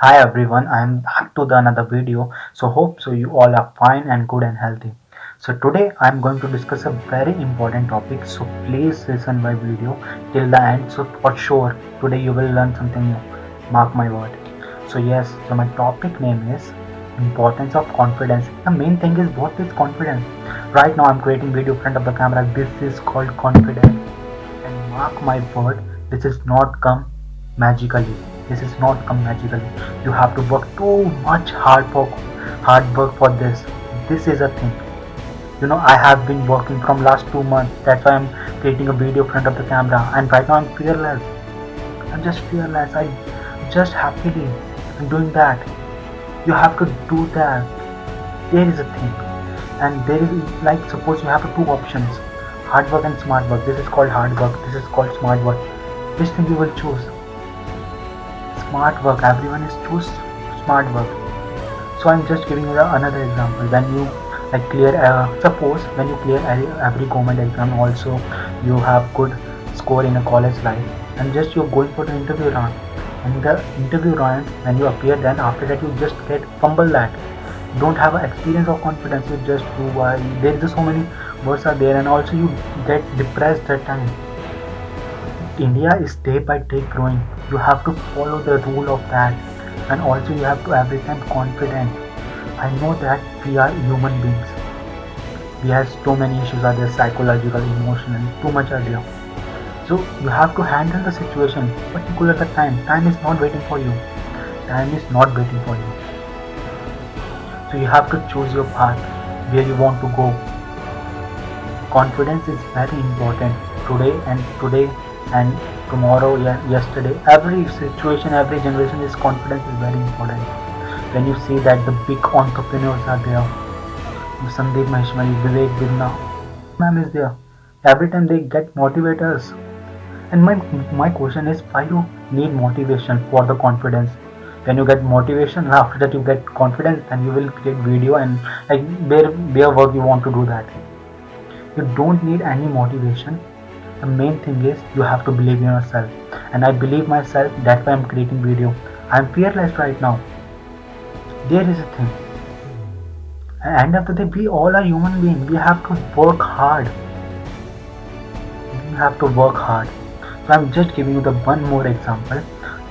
Hi everyone, I am back to the another video. So hope so you all are fine and good and healthy. So today I am going to discuss a very important topic. So please listen my video till the end. So for sure today you will learn something new. Mark my word. So yes, so my topic name is importance of confidence. The main thing is what is confidence. Right now I'm creating video in front of the camera. This is called confidence. And mark my word, this is not come magically. This is not come magically. You have to work too much hard work for this. This is a thing. I have been working from last 2 months. That's why I'm creating a video in front of the camera. And right now I'm fearless. I'm just fearless. I just happily I'm doing that. You have to do that. There is a thing. And there is like suppose you have two options. Hard work and smart work. This is called hard work. This is called smart work. Which thing you will choose? Smart work. Everyone is choose smart work. So I'm just giving you another example. When you suppose when you clear every government exam, also you have good score in a college life, and just you're going for the interview round. And the interview round, when you appear, then after that you just get fumble that. Don't have an experience of confidence. You just do. There is so many words are there, and also you get depressed that time. India is day by day growing. You have to follow the rule of that, and also you have to every time confident. I know that we are human beings. We have so many issues are there, psychological, emotional, too much are there. So you have to handle the situation, particular the time. Time is not waiting for you. Time is not waiting for you. So you have to choose your path where you want to go. Confidence is very important today and tomorrow, yesterday. Every situation, every generation is confidence is very important. When you see that the big entrepreneurs are there, Sandeep Maheshwari, Vivek Vidna, ma'am is there. Every time they get motivators. And my question is why you need motivation for the confidence? When you get motivation, after that you get confidence, and you will create video and like where work you want to do that. You don't need any motivation. The main thing is you have to believe in yourself. And I believe myself, that's why I'm creating video. I'm fearless right now. There is a thing. At the end of the day, we all are human beings. We have to work hard. You have to work hard. So I'm just giving you the one more example.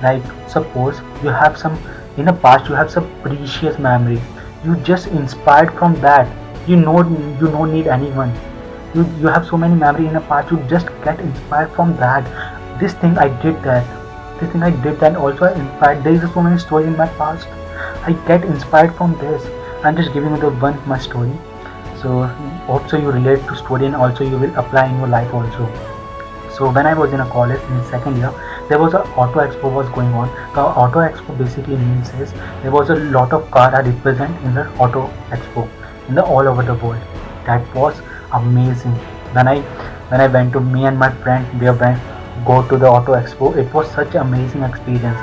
Like suppose you have some in the past you have some precious memory. You just inspired from that. You don't need anyone. You have so many memory in the past. You just get inspired from that. This thing I did that. This thing I did that also I inspired. There is so many stories in my past. I get inspired from this. I'm just giving you the one my story. So hope so you relate to story and also you will apply in your life also. So when I was in a college in second year, there was a auto expo was going on. The auto expo basically means is there was a lot of car are represent in the auto expo in the all over the world. That was amazing. When I went to me and my friend we went go to the auto expo, it was such an amazing experience.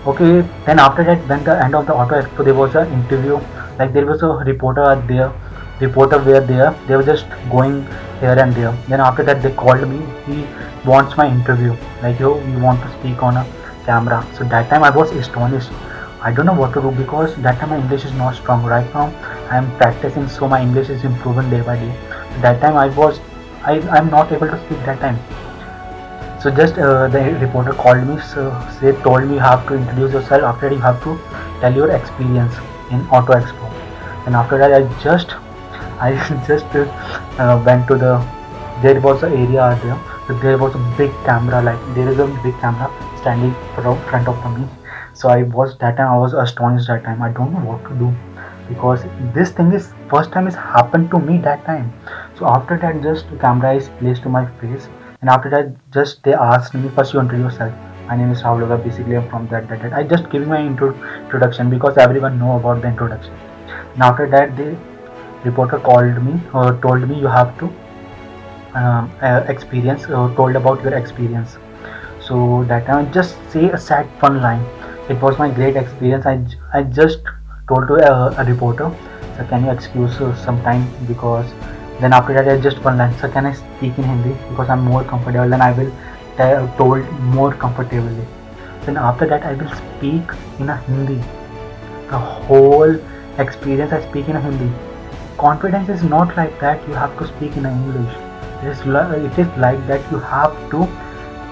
Okay, then after that, when the end of the auto expo, there was an interview. Like there was a reporter there. Reporter were there. They were just going here and there. Then after that, they called me. He wants my interview. Like you want to speak on a camera. So that time I was astonished. I don't know what to do because that time my English is not strong. Right now I am practicing, so my English is improving day by day. That time I'm not able to speak that time. So just the reporter called me. So they told me you have to introduce yourself. After that, you have to tell your experience in Auto Expo. And after that, I just went to the. There was an area there. So there was a big camera. Like there is a big camera standing front of me. So I was astonished that time. I don't know what to do because this thing is first time is happened to me that time. So after that, just camera is placed to my face, and after that, just they asked me first you introduce yourself. My name is Rahul Agar. Basically, I'm from that. I just giving my introduction because everyone know about the introduction. And after that, the reporter called me or told me you have to experience told about your experience. So that time I just say a sad fun line. It was my great experience. I just told to a reporter, so can you excuse some time because then after that I just one line. So can I speak in Hindi because I'm more comfortable and I will told more comfortably. Then after that I will speak in a Hindi. The whole experience I speak in a Hindi. Confidence is not like that you have to speak in English. It is like that you have to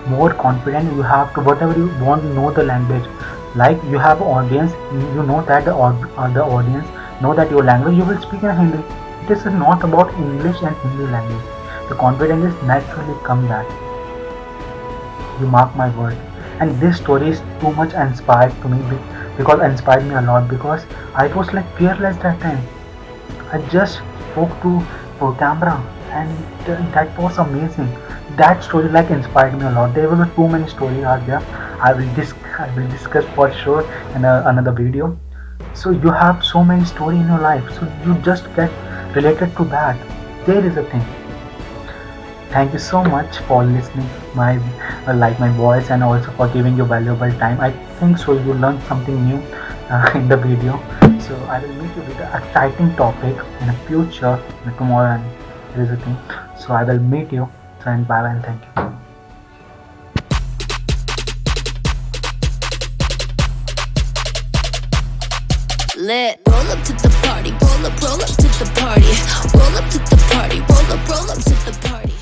more confident, you have to whatever you want to know the language. Like you have audience, you know that the audience know that your language, you will speak in Hindi. It is not about English and Hindi language. The confidence is naturally come that. You mark my word. And this story is too much inspired to me because inspired me a lot because I was like fearless that time. I just spoke to for camera and that was amazing. That story like inspired me a lot. There were too many stories out there. I will discuss for sure in another video. So you have so many story in your life. So you just get related to that. There is a thing. Thank you so much for listening my like my voice and also for giving your valuable time. I think so you learned something new in the video. So I will meet you with an exciting topic in the future tomorrow and there is a thing. So I will meet you. So and bye bye and thank you. Lit. Roll up to the party, roll up to the party, roll up to the party, roll up to the party.